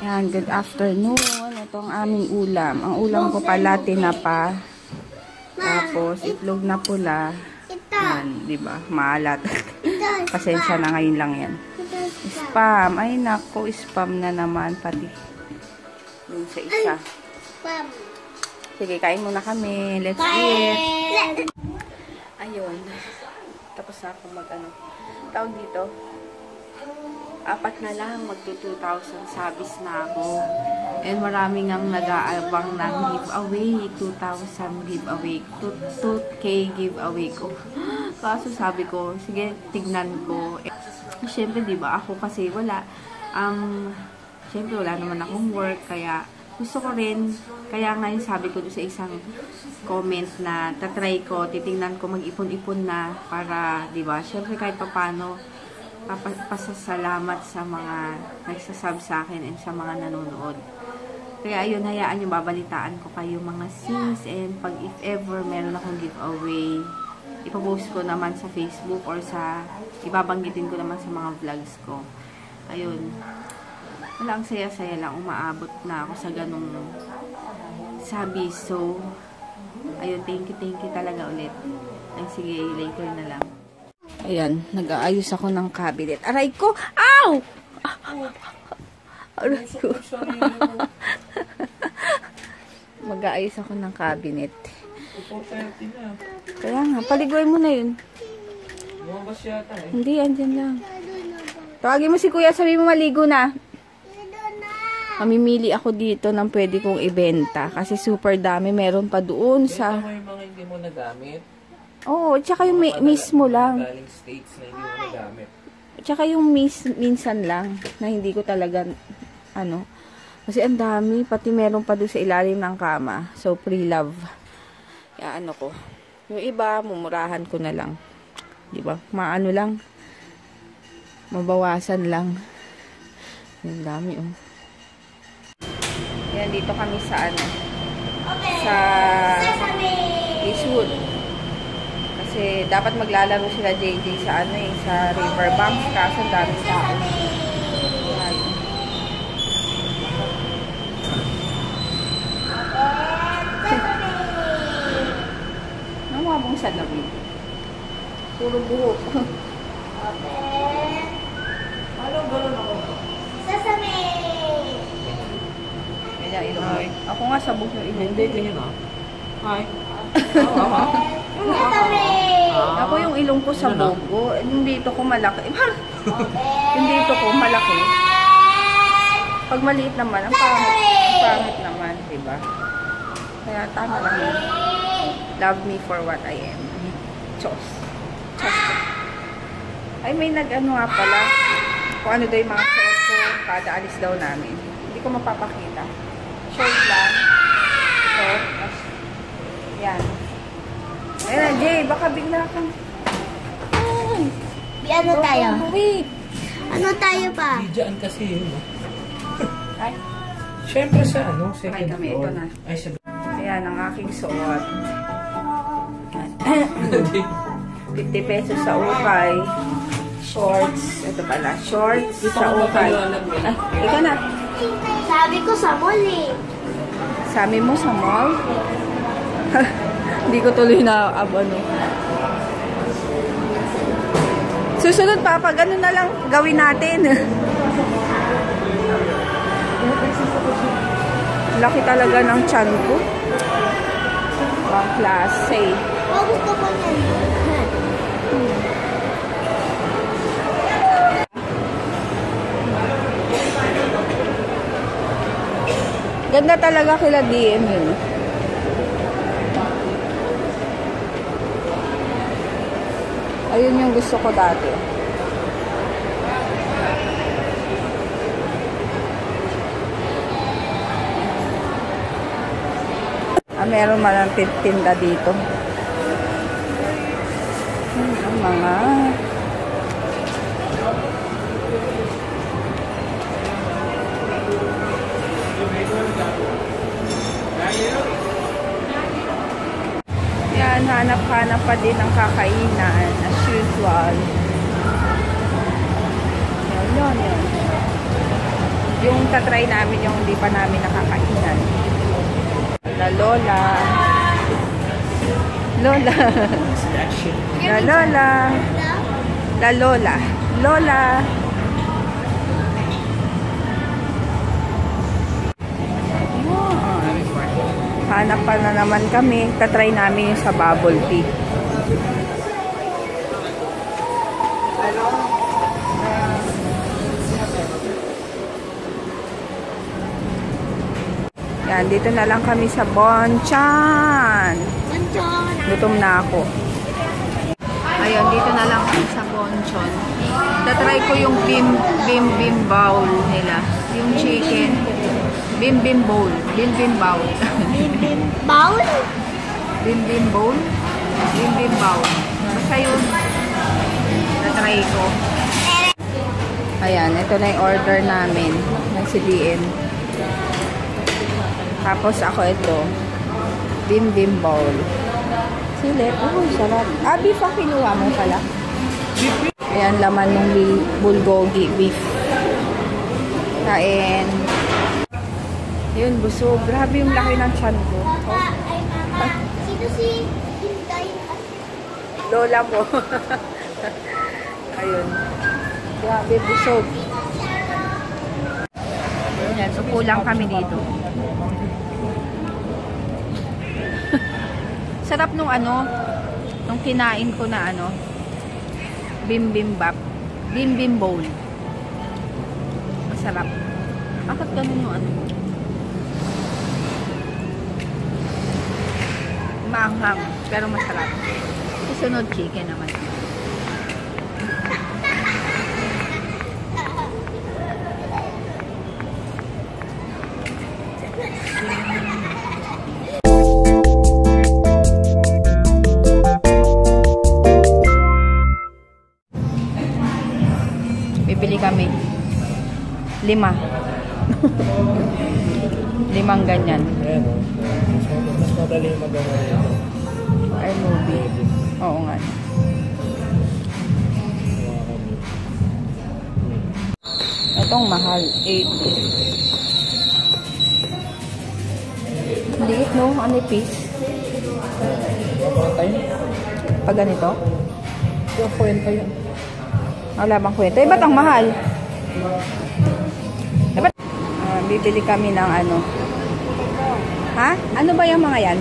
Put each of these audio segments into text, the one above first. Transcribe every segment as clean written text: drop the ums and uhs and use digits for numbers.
Yan, good afternoon. Ito ang aming ulam. Ang ulam ko pala, tinapa. Tapos, itlog na pula. Yan, diba? Maalat. Pasensya na, ngayon lang yan. Spam. Ay, nako, spam na naman. Pati. Dun sa isa. Sige, kain muna kami. Let's eat. Ayun. Tapos na ako tawag dito. 4 na lang, magto-2,000 sabis na ako. And marami ngang nag-aabang ng giveaway. 2,000 giveaway. 2K giveaway ko. Kaso sabi ko, sige, tignan ko. Siyempre, diba, ako kasi wala. Siyempre, wala naman akong work. Kaya, gusto ko rin. Kaya ngayon sabi ko doon sa isang comment na tatry ko, titingnan ko, mag-ipon-ipon na para, diba, siyempre kahit papano, pasasalamat sa mga nagsasub sa akin and sa mga nanonood. Kaya ayun, hayaan yung babalitaan ko kayo mga sis, and pag if ever meron akong giveaway, ipopost ko naman sa Facebook or ibabanggitin ko naman sa mga vlogs ko. Ayun. Wala, ang saya-saya lang, umaabot na ako sa ganung sabi. So, ayun, thank you talaga ulit. Ay, sige, later na lang. Ayan, nag-aayos ako ng cabinet. Aray ko! Ow! Aray ko. Mag-aayos ako ng cabinet. Kaya nga, paliguan mo na yun. Hindi, andyan lang. Tawagin mo si kuya, sabi mo maligo na. Mamimili ako dito ng pwede kong ibenta. Kasi super dami. Meron pa doon sa... Ito mo yung mga hindi mo nagamit. Oo, tsaka yung mismo lang. Galing states na hindi mo nagamit. Tsaka yung minsan lang na hindi ko talaga, kasi ang dami, pati meron pa doon sa ilalim ng kama. So, pre-love. Kaya ko. Yung iba, mumurahan ko na lang. Diba? Maano lang. Mabawasan lang. Yung dami, oh. Yan, dito kami sa sa Eastwood. Kasi dapat maglalaro sila JJ sa sa Riverbank, kaso dami sa akin. Namabong sa labi. Puro buhok. Gano'n ako. Sesame! Kaya ilong. Ako nga sabog yung ilong. Hindi, ganyan ah. Hi. Ako yung ilong ko sa bugo. Yung dito ko malaki. Yung dito ko malaki. Pag maliit naman, ang pangit naman, diba? Kaya tama lang yun. Love me for what I am. Chos. Ay, may nga pala. Kung ano daw yung mga short ko, kada alis daw namin. Hindi ko mapapakita. Short lang. So, yan. Ayan na, Jay, baka bigla kang... Ano tayo? Ano tayo pa? Diyan kasi yun, no? Ay? Siyempre sa second ay, kami, floor. ito na. Ay, sa... Ayan, ang aking suot. 50 pesos sa ukay. Shorts. Ito pala, shorts sa ukay. Ah, ikaw na. Sabi ko sa mall eh. Sabi mo sa mall? Hindi ko tuloy na Susunod pa, pag na lang gawin natin. Laki talaga ng tiyan ko. Ang klase. Gusto ko yan. Ganda talaga kila DM yun. Ayun yung gusto ko dati. Meron man ang tinda dito. Ang mga... Yan, hanap-hanap pa din ang kakainan as usual. Yan. Yung tatry namin yung hindi pa namin nakakainan. La Lola. Lola. La Lola. La Lola. Lola. Hanap pa na naman kami. Tatry namin yung sa bubble tea. Yan, dito na lang kami sa Bonchon. Gutom na ako. Ayun, dito na lang kami sa Bonchon. Tatry ko yung bim bowl nila. Yung chicken. Bim bowl. Bim bowl. Bowl? Bim bowl. Bim bowl. Basta yun. Natry ko. Ayan, ito na yung order namin ng CBN. Tapos ako ito. Bim bowl. Sili. Oh, sarap. Beef ang kinuha mo pala. Ayan, laman ng bulgogi beef. Kain. Yun, busog. Grabe yung laki ng tiyan ko. Papa, ay mama. Sino si Hinday? Lola mo. Ayun. Grabe, busog. Ayan, so kulang kami dito. Sarap nung nung kinain ko na bimbap. Bim bowl. Masarap. Bakit ganun yung maanghang, pero masarap. Susunod chicken naman. Bibili kami. 5. 5 ganyan. Ayan o. Mas madali magawa ito. Ay, movie. Oo nga. Itong mahal. 8. Liit, no? Ano yung piece? Pag ganito? Yung kwenta yun. Wala bang kwenta? Ba't ang mahal? Ba't? Bibili kami ng Ha? Ano ba yung mga yan?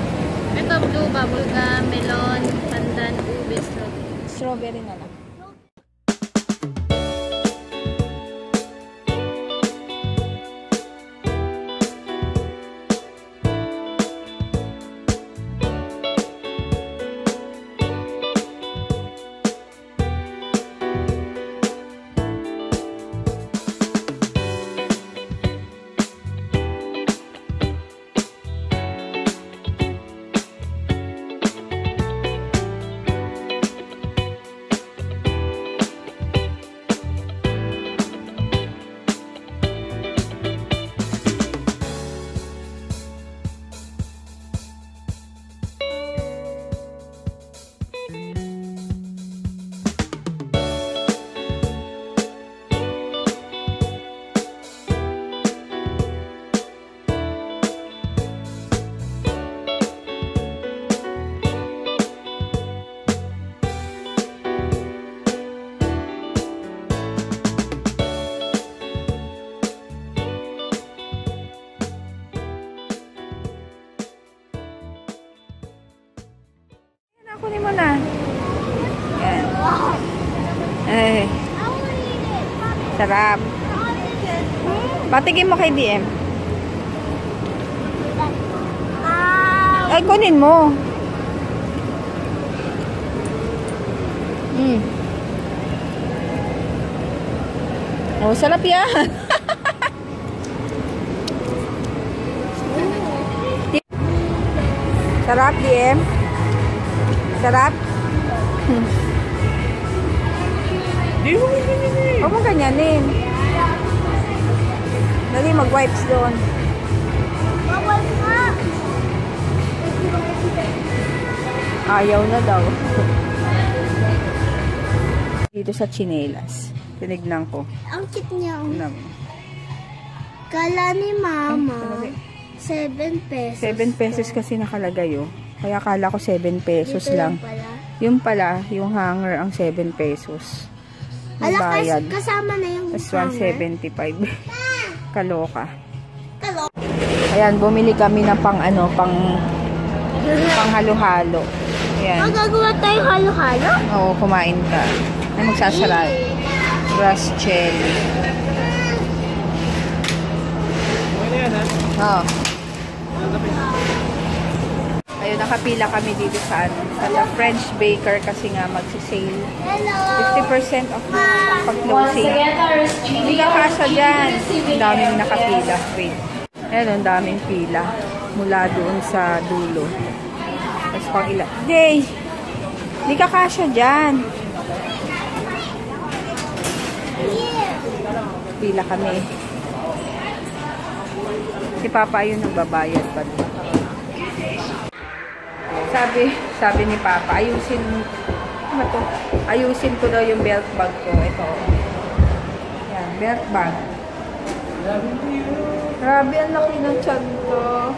Ito, blue, bubblegum, melon, pandan, ube, strawberry. Strawberry na lang. Kunin mo na. Yan. Eh. Sarap. Patigin mo kay DM. Ay, kunin mo. Oh, sarap yan. Sarap, DM. Sarap. Huwag mo ganyanin. Dali, mag-wipes doon. Ayaw na daw. Dito sa chinelas. Tinignan ko. Ang cute niya. Kala ni Mama, 7 pesos. 7 pesos kasi nakalagay, oh. Kaya akala ko 7 pesos Dito lang. yung Yung pala, pala. yung hanger ang 7 pesos. May Ala, bayad. kasama na yung Tapos hanger. 175. Kaloka. Kalo. Ayan, bumili kami ng pang halo-halo. Ayan. Magagawa tayo halo-halo? Oo, kumain ka. Ay, magsasalat. Grass jelly. Ano yan, ha? Oo. Ayun, nakapila kami dito sa sa French Baker kasi nga magsisale. Hello! 50% off pag closing. Hindi ka kasa dyan. Ang daming nakapila. Wait. Ayun, ang daming pila. Mula doon sa dulo. Tapos pang ilan. Jay! Hindi ka kasya dyan. Pila kami. Si Papa ayun nagbabayad pa. Sabi ni Papa, ayusin ko daw yung belt bag ko. Ito. Yan, belt bag. Grabe, ang laki ng tiyan ko.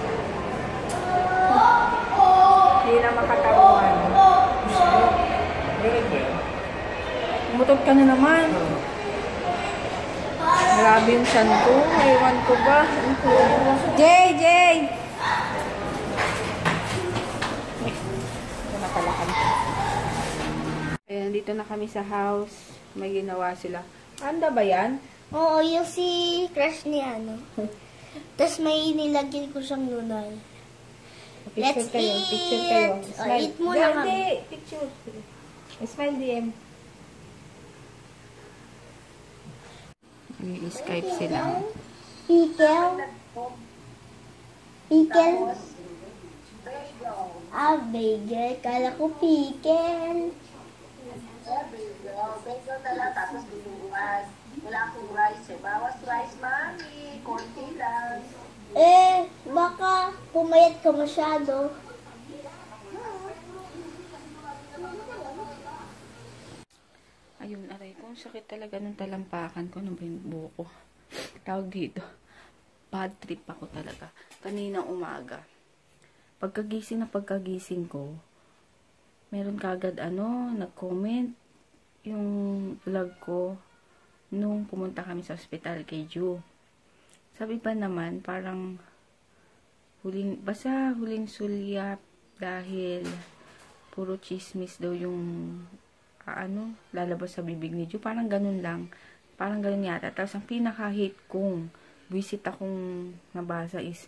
Hindi na makataruan. Umutot ka na naman. Grabe yung tiyan ko. Ewan ko ba? Jay! Ayan, dito na kami sa house. May ginawa sila. Anda ba yan? Oo, yung si crush ni ano. Tapos may nilagyan ko siyang nunay. Picture Let's kayo. eat! Picture kayo. O, eat muna kami. Picture. Smile DM. I-Skype sila. Pickle. Pickle. Ah, bagel. Kala ko pickle. Bagel na lang, tapos binubukas. Wala akong rice eh. Bawas rice, mami. Konti lang. Baka pumayat ka masyado. Ayun, aray ko. Ang sakit talaga ng talampakan ko. Ano ba yung buko? Tawag dito. Bad trip ako talaga. Kaninang umaga. Pagkagising ko, meron kagad nag-comment yung vlog ko nung pumunta kami sa ospital kay Ju. Sabi pa naman, parang huling sulyap dahil puro chismis daw yung lalabas sa bibig ni Ju. Parang ganun lang. Parang ganun yata. Tapos ang pinaka-hate kong visit akong nabasa is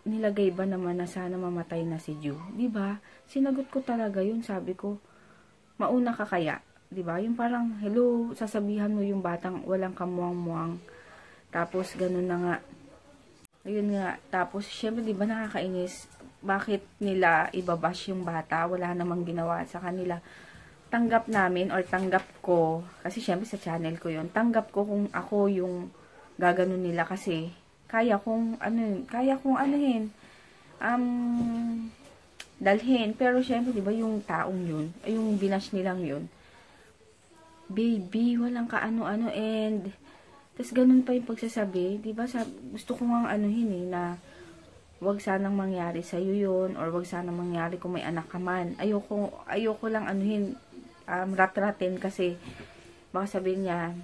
nilagay ba naman na sana mamatay na si Ju? Diba? Sinagot ko talaga yun. Sabi ko, mauna ka kaya? Diba? Yung parang, hello, sasabihan mo yung batang walang kamuang-muang. Tapos, ganun na nga. Ayun nga. Tapos, syempre, diba nakakainis? Bakit nila ibabash yung bata? Wala namang ginawa sa kanila. Tanggap namin, or tanggap ko, kasi syempre sa channel ko yun, tanggap ko kung ako yung gaganon nila kasi kaya kong dalhin. Pero syempre, di ba yung taong yun, yung binash nilang yun, baby, walang kaano-ano, and tas ganun pa yung pagsasabi, di ba, gusto ko nga na wag sanang mangyari sa'yo yun, or wag sanang mangyari kung may anak ka man. Ayoko lang rat-ratin kasi baka sabihin niya,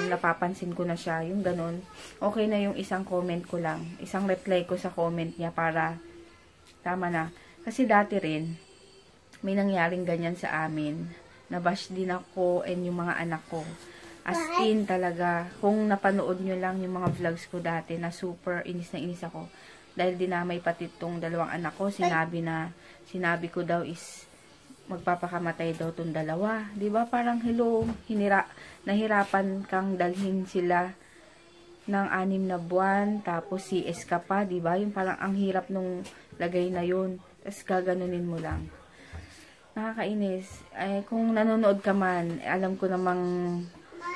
napapansin ko na siya, yung ganun. Okay na yung isang comment ko lang, isang reply ko sa comment niya para tama na. Kasi dati rin, may nangyaring ganyan sa amin. Nabash din ako and yung mga anak ko. As in talaga, kung napanood nyo lang yung mga vlogs ko dati na super inis na inis ako. Dahil dinamay pati itong dalawang anak ko, sinabi ko daw is magpapakamatay daw itong dalawa. Diba? Parang hello, nahirapan kang dalhin sila ng 6 na buwan, tapos CS ka pa, diba? Yung parang ang hirap nung lagay na yun. Tapos gaganunin mo lang. Nakakainis. Kung nanonood ka man, alam ko namang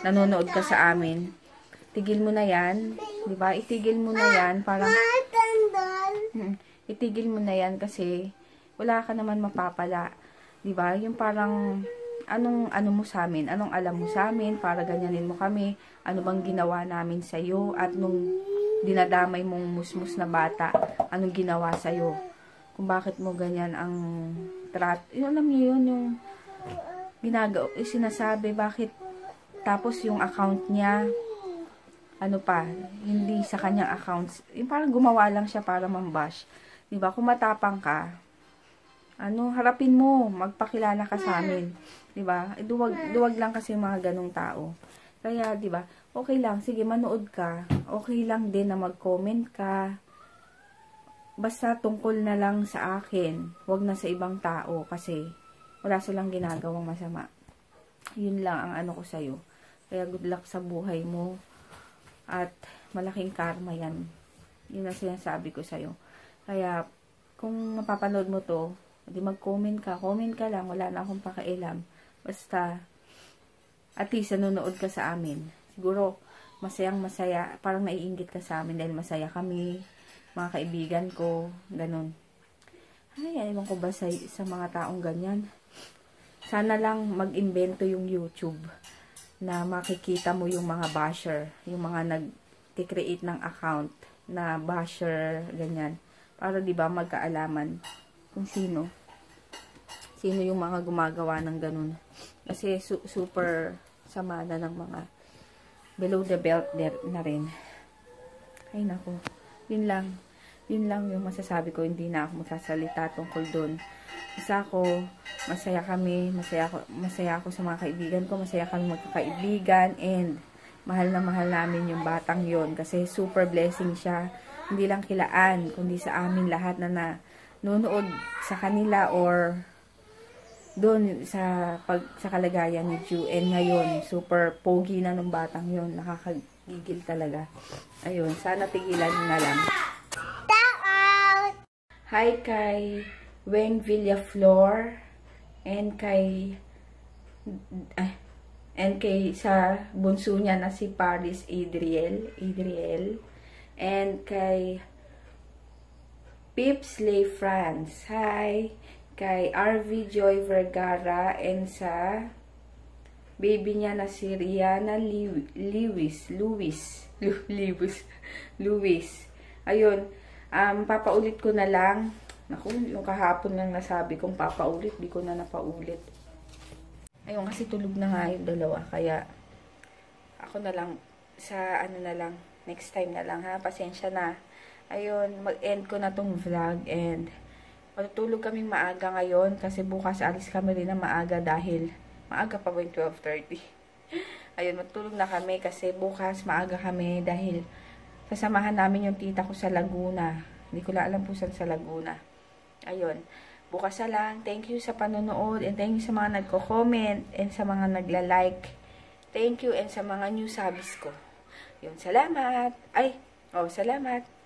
nanonood ka sa amin. Tigil mo na yan. Diba? Itigil mo na yan. Parang, itigil mo na yan kasi wala ka naman mapapala. Diba? Yung parang, anong mo sa amin? Anong alam mo sa amin? Para ganyanin mo kami? Ano bang ginawa namin sa'yo? At nung dinadamay mong musmus na bata, anong ginawa sa'yo. Kung bakit mo ganyan ang yun, alam niyo yun, yung sinasabi, bakit, tapos yung account niya, ano pa, hindi sa kanyang accounts, yung parang gumawa lang siya para mambash. Diba? Kung matapang ka, harapin mo, magpakilala ka sa amin. Diba? Duwag lang kasi mga ganong tao. Kaya, diba, okay lang, sige, manood ka. Okay lang din na mag-comment ka. Basta tungkol na lang sa akin. Huwag na sa ibang tao kasi wala silang ginagawang masama. Yun lang ang ano ko sa'yo. Kaya good luck sa buhay mo. At malaking karma yan. Yun ang sinasabi ko sa'yo. Kaya kung mapapanood mo to, di mag-comment ka. Comment ka lang. Wala na akong pakialam. Basta at least nanonood ka sa amin. Siguro masayang masaya. Parang naiinggit ka sa amin dahil masaya kami. Mga kaibigan ko, ganun. Ay, ewan ko ba sa mga taong ganyan. Sana lang mag-invento yung YouTube na makikita mo yung mga basher, yung mga nag-create ng account na basher, ganyan. Para diba magkaalaman kung sino yung mga gumagawa ng ganun. Kasi super sama na ng mga below the belt na rin. Ay nako. Yun lang yung masasabi ko. Hindi na ako magsasalita tungkol doon. Isa ako, masaya kami, masaya ako sa mga kaibigan ko, masaya kami magkakaibigan, and mahal na mahal namin yung batang yon kasi super blessing siya. Hindi lang kilaan, kundi sa amin lahat na nanonood sa kanila or doon sa kalagayan ni Ju. And ngayon, super pogi na nung batang yon, nakakagigil talaga. Ayun, sana tigilan na lang. Hi kay Weng Villaflor and kay sa bunso niya na si Paris Adriel and kay Pips Lay France. Hi kay RV Joy Vergara and sa baby niya na si Rihanna Lewis. Ayun, papaulit ko na lang. Naku, yung kahapon lang nasabi kong papaulit, di ko na napaulit. Ayun, kasi tulog na nga yung dalawa. Kaya, ako na lang, sa next time na lang ha, pasensya na. Ayun, mag-end ko na tong vlog and matutulog kaming maaga ngayon kasi bukas alis kami rin na maaga dahil maaga pa ba yung 12:30. Ayun, matutulog na kami kasi bukas maaga kami dahil sasamahan namin yung tita ko sa Laguna. Hindi ko lang alam po saan sa Laguna. Ayun. Bukas na lang. Thank you sa panonood. And thank you sa mga nagko-comment. And sa mga nagla-like. Thank you. And sa mga new subs ko. Yun. Salamat. Salamat.